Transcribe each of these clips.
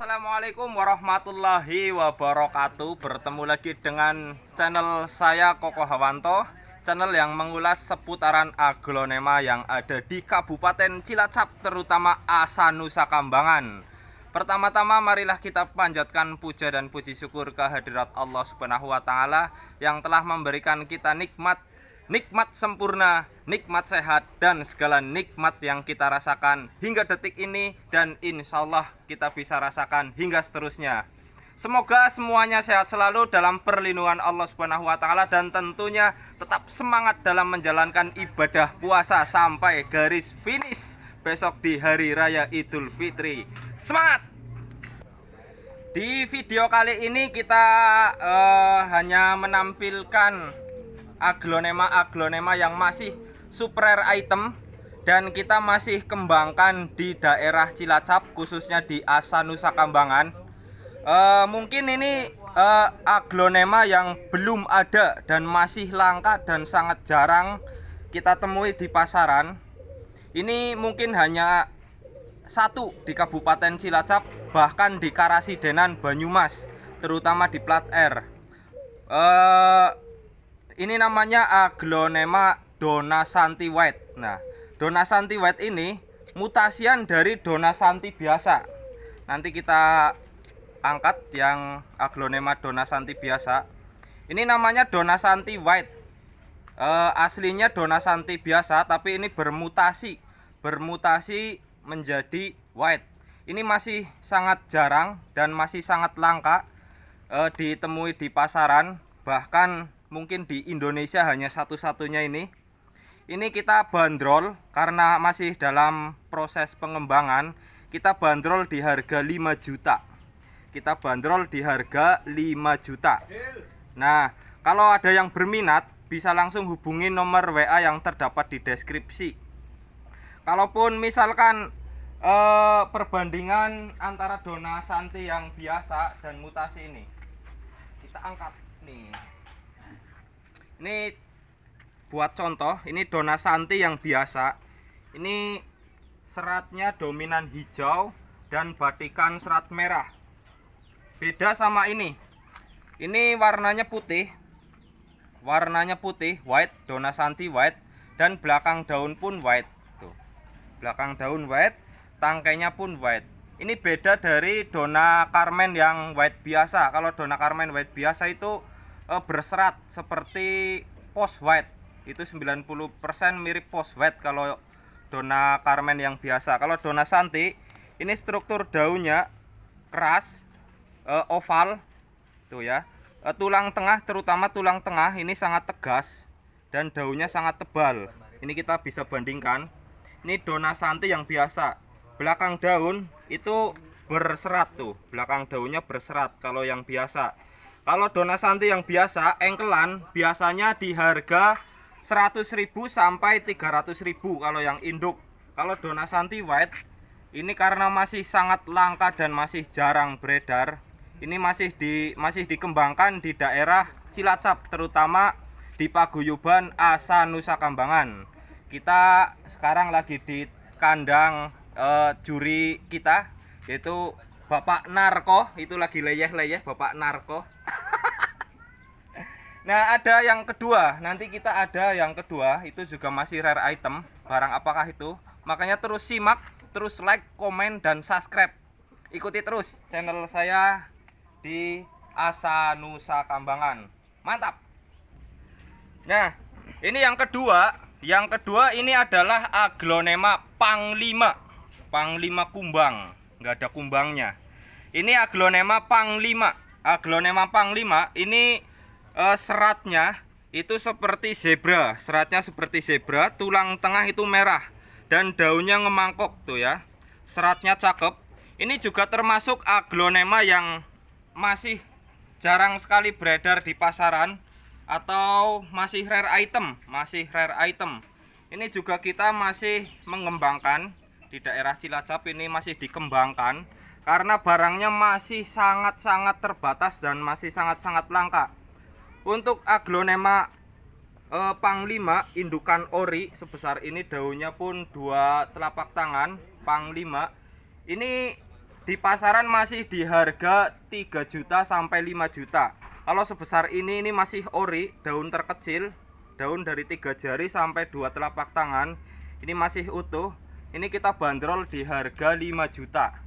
Assalamualaikum warahmatullahi wabarakatuh. Bertemu lagi dengan channel saya Koko Hawanto, channel yang mengulas seputaran aglonema yang ada di Kabupaten Cilacap, terutama Asa Nusa Kambangan. Pertama-tama marilah kita panjatkan puja dan puji syukur kehadirat Allah Subhanahu wa taala yang telah memberikan kita nikmat sempurna, nikmat sehat, dan segala nikmat yang kita rasakan hingga detik ini, dan insya Allah kita bisa rasakan hingga seterusnya. Semoga semuanya sehat selalu dalam perlindungan Allah Subhanahu wa taala, dan tentunya tetap semangat dalam menjalankan ibadah puasa sampai garis finish besok di hari raya Idul Fitri. Semangat! Di video kali ini kita hanya menampilkan aglonema yang masih super rare item, dan kita masih kembangkan di daerah Cilacap, khususnya di Asa Nusa Kambangan. Mungkin ini aglonema yang belum ada dan masih langka dan sangat jarang kita temui di pasaran. Ini mungkin hanya satu di Kabupaten Cilacap, bahkan di Karasidenan, Banyumas, terutama di plat R. Ini namanya aglonema Donasanti White. Nah, Donasanti White ini mutasian dari Donasanti biasa. Nanti kita angkat yang aglonema Donasanti biasa. Ini namanya Donasanti White. Aslinya Donasanti biasa, tapi ini bermutasi menjadi white. Ini masih sangat jarang dan masih sangat langka ditemui di pasaran. Bahkan mungkin di Indonesia hanya satu-satunya ini. Ini kita bandrol karena masih dalam proses pengembangan. Kita bandrol di harga 5 juta. Kita bandrol di harga 5 juta. Nah, kalau ada yang berminat bisa langsung hubungi nomor WA yang terdapat di deskripsi. Kalaupun misalkan perbandingan antara Donasanti yang biasa dan mutasi ini, kita angkat nih. Ini buat contoh, ini Donasanti yang biasa. Ini seratnya dominan hijau dan batikan serat merah. Beda sama ini. Ini warnanya putih. Warnanya putih, white, Donasanti white, dan belakang daun pun white. Tuh. Belakang daun white, tangkainya pun white. Ini beda dari Dona Carmen yang white biasa. Kalau Dona Carmen white biasa itu berserat seperti post white, itu 90% mirip post white kalau Dona Carmen yang biasa. Kalau Donasanti ini struktur daunnya keras, oval tuh ya. Tulang tengah, terutama tulang tengah ini sangat tegas dan daunnya sangat tebal. Ini kita bisa bandingkan. Ini Donasanti yang biasa, belakang daun itu berserat tuh, belakang daunnya berserat kalau yang biasa. Kalau Donasanti yang biasa, engkelan biasanya di harga 100.000 sampai 300.000 kalau yang induk. Kalau Donasanti white ini karena masih sangat langka dan masih jarang beredar, ini masih dikembangkan di daerah Cilacap, terutama di Paguyuban Asa Nusa Kambangan. Kita sekarang lagi di kandang juri kita, yaitu Bapak Narko. Itu lagi leyeh-leyeh Bapak Narko. Nah, ada yang kedua. Nanti kita ada yang kedua, itu juga masih rare item. Barang apakah itu? Makanya terus simak, terus like, komen, dan subscribe. Ikuti terus channel saya di Asa Nusa Kambangan. Mantap. Nah, ini yang kedua. Yang kedua ini adalah aglonema Panglima. Panglima kumbang, nggak ada kumbangnya. Ini aglonema Panglima. Aglonema Panglima ini seratnya itu seperti zebra. Seratnya seperti zebra, tulang tengah itu merah dan daunnya ngemangkok tuh ya. Seratnya cakep. Ini juga termasuk aglonema yang masih jarang sekali beredar di pasaran atau masih rare item, Ini juga kita masih mengembangkan di daerah Cilacap, ini masih dikembangkan karena barangnya masih sangat-sangat terbatas dan masih sangat-sangat langka. Untuk aglonema Panglima indukan ori sebesar ini, daunnya pun 2 telapak tangan Panglima. Ini di pasaran masih di harga 3 juta sampai 5 juta. Kalau sebesar ini masih ori, daun terkecil, daun dari 3 jari sampai 2 telapak tangan. Ini masih utuh. Ini kita bandrol di harga 5 juta.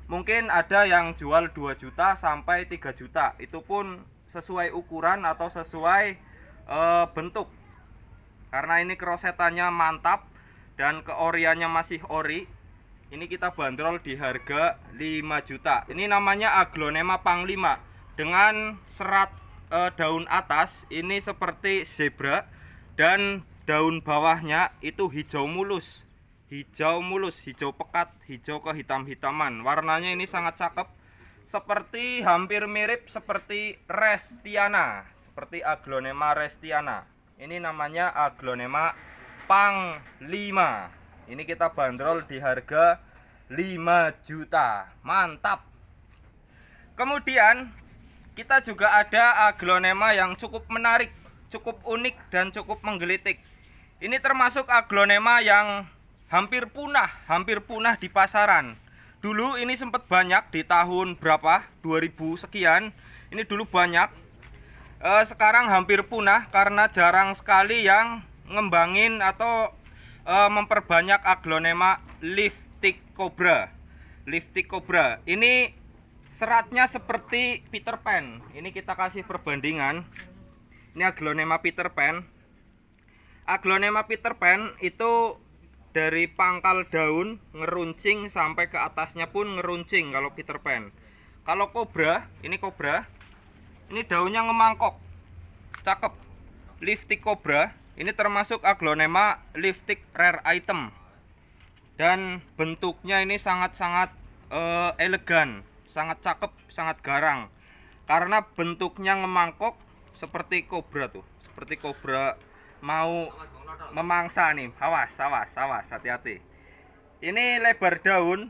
Mungkin ada yang jual 2 juta sampai 3 juta. Itu pun sesuai ukuran atau sesuai bentuk. Karena ini krosetannya mantap dan keoriannya masih ori. Ini kita bandrol di harga 5 juta. Ini namanya Aglonema Panglima. Dengan serat daun atas ini seperti zebra dan daun bawahnya itu hijau mulus. Hijau pekat, hijau kehitam-hitaman. Warnanya ini sangat cakep. Seperti hampir mirip seperti Restiana, seperti Aglonema Restiana. Ini namanya Aglonema Panglima. Ini kita bandrol di harga 5 juta. Mantap. Kemudian kita juga ada Aglonema yang cukup menarik, cukup unik dan cukup menggelitik. Ini termasuk Aglonema yang hampir punah di pasaran. Dulu ini sempat banyak di tahun berapa? 2000 sekian. Ini dulu banyak. Sekarang hampir punah karena jarang sekali yang ngembangin atau memperbanyak Aglonema Liftic Cobra. Liftic Cobra. Ini seratnya seperti Peter Pan. Ini kita kasih perbandingan. Ini Aglonema Peter Pan. Aglonema Peter Pan itu dari pangkal daun ngeruncing sampai ke atasnya pun ngeruncing kalau Peter Pan. Kalau Cobra, ini daunnya ngemangkok. Cakep. Liftic Cobra. Ini termasuk Aglonema Liftic Rare Item. Dan bentuknya ini sangat-sangat elegan, sangat cakep, sangat garang. Karena bentuknya ngemangkok seperti kobra tuh, seperti kobra mau memangsa nih. Awas, hati-hati. Ini lebar daun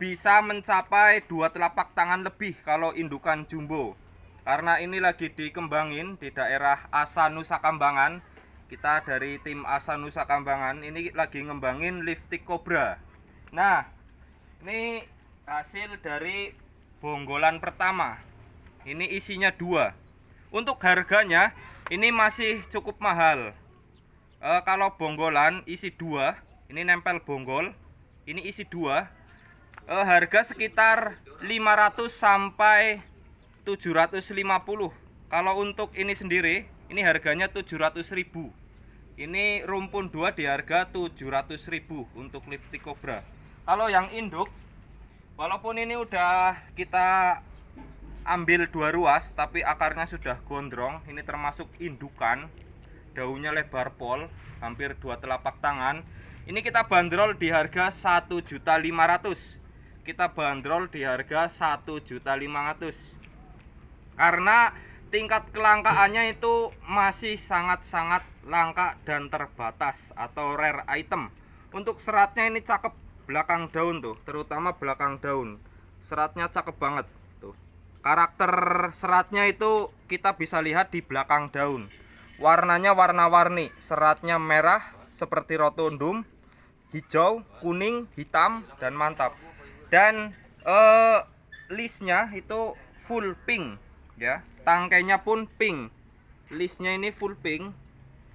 bisa mencapai 2 telapak tangan lebih kalau indukan jumbo. Karena ini lagi dikembangin di daerah Asa Nusa Kambangan. Kita dari tim Asa Nusa Kambangan ini lagi ngembangin Liftic Cobra. Nah, ini hasil dari bonggolan pertama. Ini isinya 2. Untuk harganya ini masih cukup mahal. Kalau bonggolan isi 2, ini nempel bonggol, ini isi 2, harga sekitar 500 sampai 750. Kalau untuk ini sendiri, ini harganya 700.000. Ini rumpun 2 di harga 700.000 untuk Liftic Cobra. Kalau yang induk, walaupun ini udah kita ambil 2 ruas, tapi akarnya sudah gondrong. Ini termasuk indukan. Daunnya lebar pol, hampir 2 telapak tangan. Ini kita bandrol di harga 1.500.000. Kita bandrol di harga 1.500.000. Karena tingkat kelangkaannya itu masih sangat-sangat langka dan terbatas atau rare item. Untuk seratnya ini cakep, belakang daun tuh, terutama belakang daun. Seratnya cakep banget tuh. Karakter seratnya itu kita bisa lihat di belakang daun. Warnanya warna-warni, seratnya merah seperti rotundum, hijau, kuning, hitam, dan mantap. Dan listnya itu full pink ya. Tangkainya pun pink. Listnya ini full pink.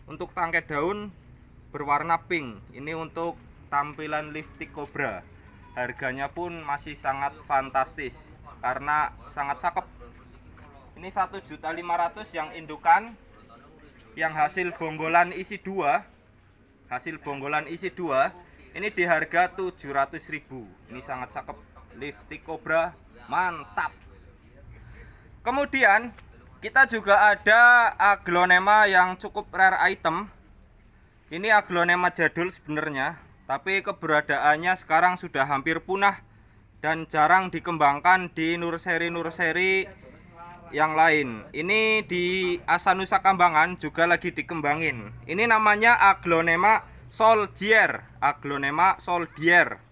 Untuk tangkai daun berwarna pink. Ini untuk tampilan Liftic Cobra. Harganya pun masih sangat fantastis karena sangat cakep. Ini 1.500.000 yang indukan. Yang hasil bonggolan isi 2. Hasil bonggolan isi 2 ini di harga 700.000. Ini sangat cakep. Liftic Cobra mantap. Kemudian kita juga ada Aglonema yang cukup rare item. Ini Aglonema jadul sebenarnya, tapi keberadaannya sekarang sudah hampir punah dan jarang dikembangkan di nursery yang lain. Ini di Asa Nusa Kambangan juga lagi dikembangin. Ini namanya Aglonema Soldier. Aglonema Soldier.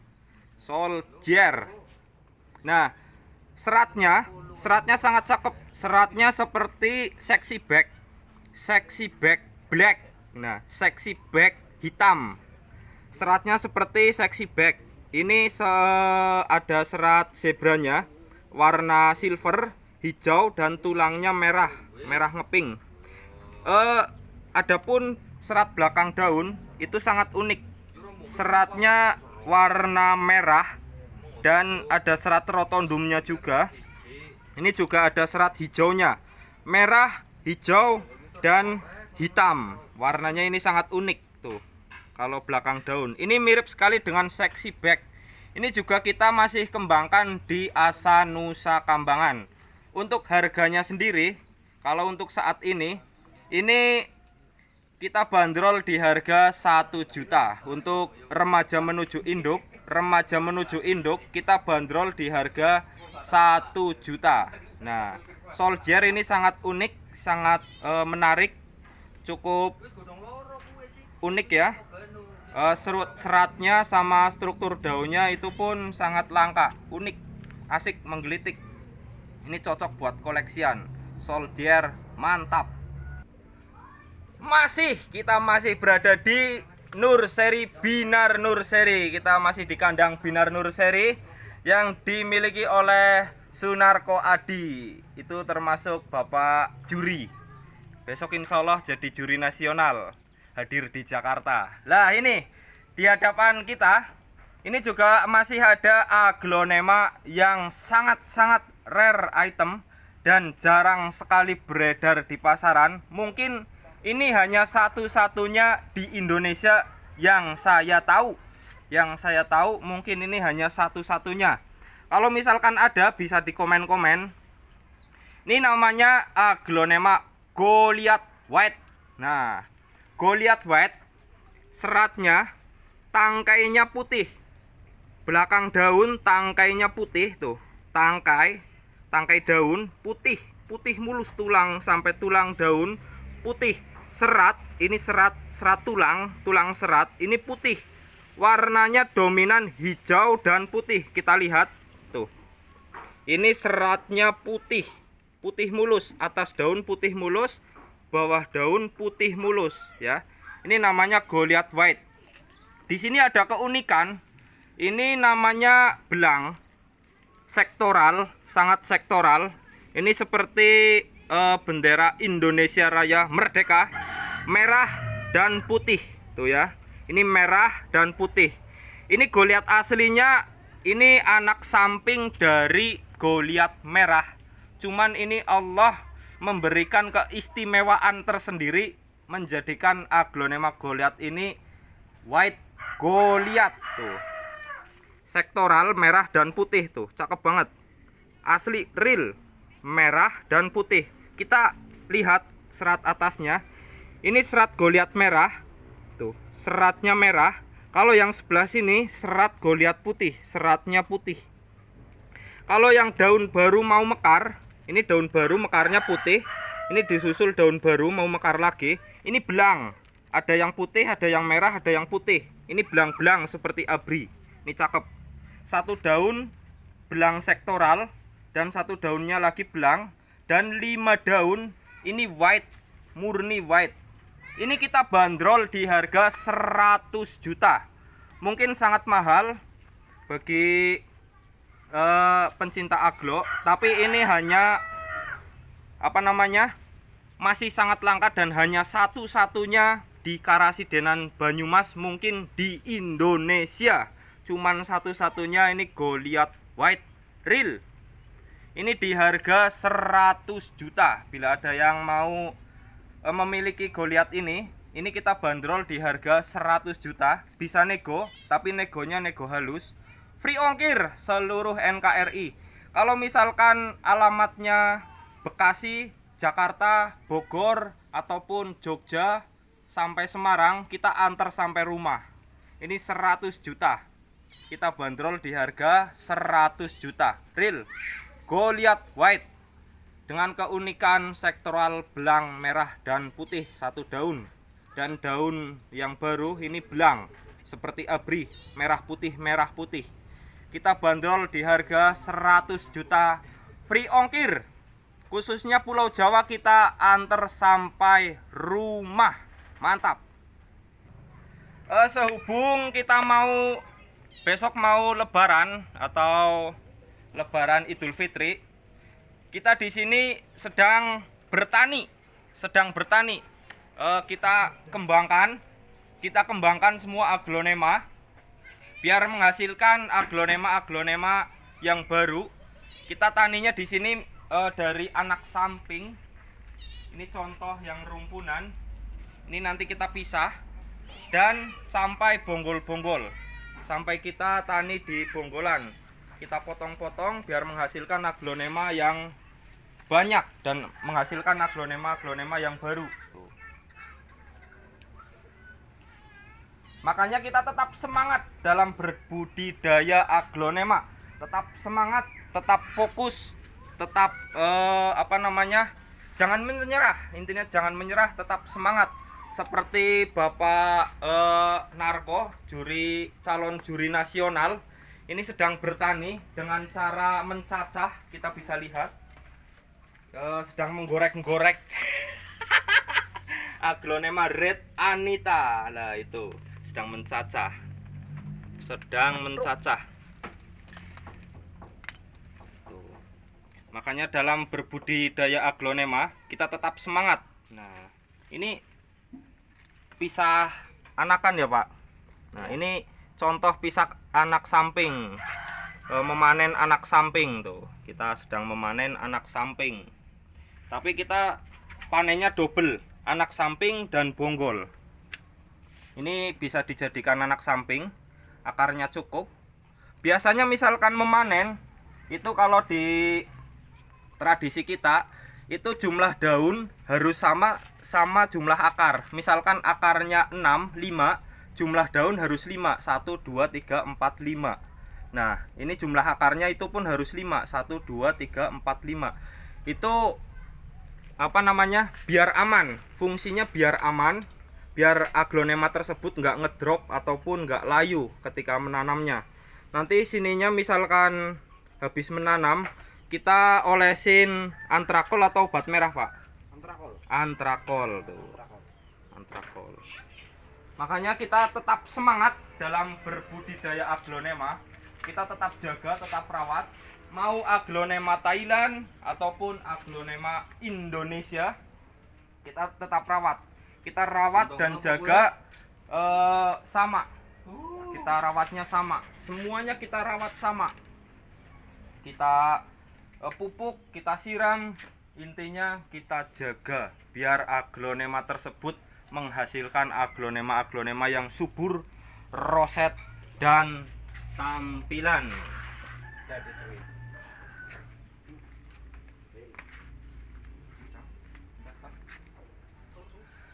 Nah, seratnya sangat cakep. Seratnya seperti sexy back black. Nah, sexy back hitam. Seratnya seperti sexy back. Ini ada serat zebranya warna silver, hijau dan tulangnya merah ngeping. Adapun serat belakang daun itu sangat unik. Seratnya warna merah dan ada serat rotondumnya juga. Ini juga ada serat hijaunya, merah, hijau dan hitam. Warnanya ini sangat unik tuh. Kalau belakang daun ini mirip sekali dengan seksi back. Ini juga kita masih kembangkan di Asa Nusa Kambangan. Untuk harganya sendiri, kalau untuk saat ini kita bandrol di harga 1 juta. Untuk remaja menuju induk kita bandrol di harga 1 juta. Nah, soldier ini sangat unik, sangat menarik, cukup unik ya. Seratnya sama struktur daunnya itu pun sangat langka, unik, asik, menggelitik. Ini cocok buat koleksian. Soldier mantap. Kita masih berada di Nurseri Binar Nurseri. Kita masih di kandang Binar Nurseri yang dimiliki oleh Sunarko Adi. Itu termasuk Bapak juri. Besok insya Allah jadi juri nasional, hadir di Jakarta. Lah ini di hadapan kita ini juga masih ada aglonema yang sangat-sangat rare item dan jarang sekali beredar di pasaran. Mungkin ini hanya satu-satunya di Indonesia yang saya tahu. Mungkin ini hanya satu-satunya. Kalau misalkan ada bisa di komen-komen. Ini namanya aglonema Goliath White. Nah, Goliath White seratnya tangkainya putih. Belakang daun tangkainya putih tuh. Tangkai daun putih mulus, tulang sampai tulang daun putih. Serat tulang serat ini putih. Warnanya dominan hijau dan putih. Kita lihat tuh. Ini seratnya putih mulus, atas daun putih mulus, bawah daun putih mulus ya. Ini namanya Goliath White. Di sini ada keunikan. Ini namanya belang sektoral, sangat sektoral. Ini seperti bendera Indonesia Raya Merdeka, merah dan putih tuh ya. Ini merah dan putih. Ini Goliath aslinya, ini anak samping dari Goliath merah. Cuman ini Allah memberikan keistimewaan tersendiri menjadikan aglonema Goliath ini White Goliath tuh. Sektoral merah dan putih tuh, cakep banget. Asli real merah dan putih. Kita lihat serat atasnya. Ini serat Goliath merah. Tuh, seratnya merah. Kalau yang sebelah sini serat Goliath putih, seratnya putih. Kalau yang daun baru mau mekar, ini daun baru mekarnya putih. Ini disusul daun baru mau mekar lagi. Ini belang. Ada yang putih, ada yang merah, ada yang putih. Ini belang-belang seperti abri. Ini cakep. Satu daun belang sektoral dan satu daunnya lagi belang. Dan 5 daun ini white, murni white. Ini kita bandrol di harga 100 juta. Mungkin sangat mahal bagi pencinta aglo, tapi ini hanya masih sangat langka dan hanya satu-satunya di Karasidenan Banyumas, mungkin di Indonesia. Cuman satu-satunya ini Goliath White real. Ini di harga 100 juta. Bila ada yang mau memiliki Goliath ini kita bandrol di harga 100 juta. Bisa nego, tapi negonya nego halus. Free ongkir seluruh NKRI. Kalau misalkan alamatnya Bekasi, Jakarta, Bogor, ataupun Jogja sampai Semarang, kita antar sampai rumah. Ini 100 juta. Kita bandrol di harga 100 juta. Real Goliath White dengan keunikan sektoral belang merah dan putih satu daun. Dan daun yang baru ini belang seperti abri, merah putih. Kita bandrol di harga 100 juta. Free ongkir. Khususnya Pulau Jawa kita antar sampai rumah. Mantap. Sehubung kita mau besok mau lebaran atau lebaran Idul Fitri, kita di sini sedang bertani. Kita kembangkan semua aglonema biar menghasilkan aglonema yang baru. Kita taninya di sini dari anak samping. Ini contoh yang rumpunan. Ini nanti kita pisah dan sampai bonggol-bonggol. Sampai kita tani di bonggolan. Kita potong-potong biar menghasilkan aglonema yang banyak dan menghasilkan aglonema yang baru. Tuh. Makanya kita tetap semangat dalam berbudidaya aglonema. Tetap semangat, tetap fokus, tetap jangan menyerah. Intinya jangan menyerah, tetap semangat. Seperti Bapak Narko, calon juri nasional, ini sedang bertani dengan cara mencacah. Kita bisa lihat sedang menggorek-gorek aglonema Red Anita. Nah, itu sedang mencacah. Makanya dalam berbudidaya aglonema kita tetap semangat. Nah, ini pisah anakan ya Pak. Nah, ini contoh pisah anak samping, memanen anak samping tuh. Kita sedang memanen anak samping. Tapi kita panennya double, anak samping dan bonggol. Ini bisa dijadikan anak samping, akarnya cukup. Biasanya misalkan memanen itu kalau di tradisi kita itu jumlah daun harus sama jumlah akar. Misalkan akarnya 6, 5, jumlah daun harus 5, 1, 2, 3, 4, 5. Nah, ini jumlah akarnya itu pun harus 5, 1, 2, 3, 4, 5. Itu biar aman. Fungsinya biar aman, biar aglonema tersebut nggak ngedrop ataupun nggak layu ketika menanamnya. Nanti sininya misalkan habis menanam, kita olesin antrakol atau obat merah Pak? Antrakol tuh. Antrakol. Makanya kita tetap semangat dalam berbudidaya aglonema. Kita tetap jaga, tetap rawat. Mau aglonema Thailand ataupun aglonema Indonesia, kita tetap rawat. Kita rawat dan jaga sama. Kita rawatnya sama. Semuanya kita rawat sama. Kita pupuk, kita siram, intinya kita jaga biar aglonema tersebut menghasilkan aglonema yang subur, roset dan tampilan.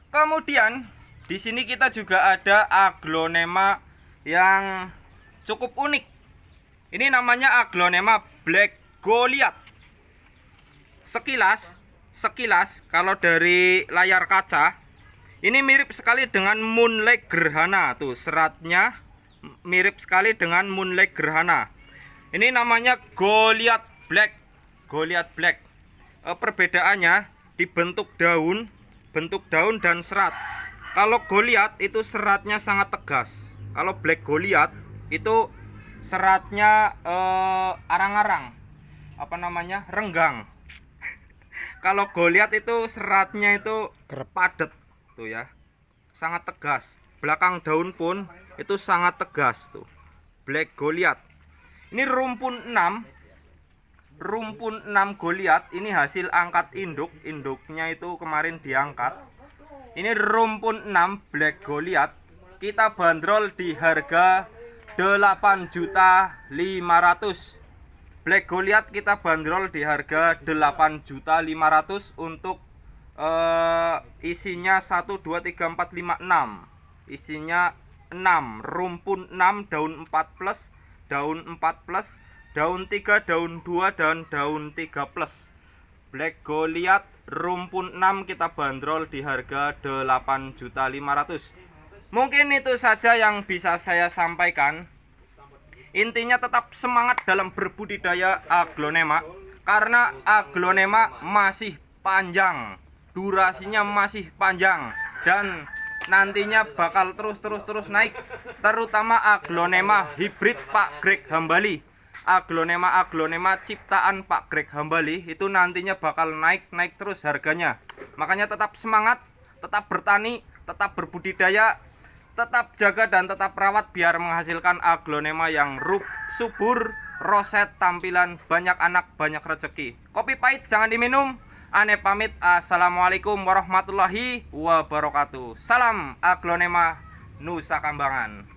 Kemudian di sini kita juga ada aglonema yang cukup unik. Ini namanya aglonema Black Goliath. Sekilas kalau dari layar kaca ini mirip sekali dengan Moonlight Gerhana. Tuh, seratnya mirip sekali dengan Moonlight Gerhana. Ini namanya Goliath Black. Perbedaannya di bentuk daun dan serat. Kalau Goliath itu seratnya sangat tegas. Kalau Black Goliath itu seratnya arang-arang. Renggang. Kalau Goliath itu seratnya itu padat tuh ya. Sangat tegas. Belakang daun pun itu sangat tegas tuh. Black Goliath. Ini rumpun 6 Goliath. Ini hasil angkat induknya itu kemarin diangkat. Ini rumpun 6 Black Goliath. Kita bandrol di harga 8.500.000. Black Goliath kita bandrol di harga 8.500.000 untuk isinya 1, 2, 3, 4, 5, 6. Isinya 6, rumpun 6, daun 4 plus, daun 4 plus, daun 3, daun 2, dan daun 3 plus. Black Goliath rumpun 6 kita bandrol di harga 8.500.000. Mungkin itu saja yang bisa saya sampaikan. Intinya tetap semangat dalam berbudidaya aglonema, karena aglonema masih panjang, durasinya masih panjang, dan nantinya bakal terus naik, terutama aglonema hibrid Pak Greg Hambali. Aglonema ciptaan Pak Greg Hambali itu nantinya bakal naik terus harganya. Makanya tetap semangat, tetap bertani, tetap berbudidaya, tetap jaga dan tetap rawat biar menghasilkan aglonema yang subur, roset, tampilan, banyak anak, banyak rezeki. Kopi pahit jangan diminum. Ane pamit. Assalamualaikum warahmatullahi wabarakatuh. Salam aglonema Nusa Kambangan.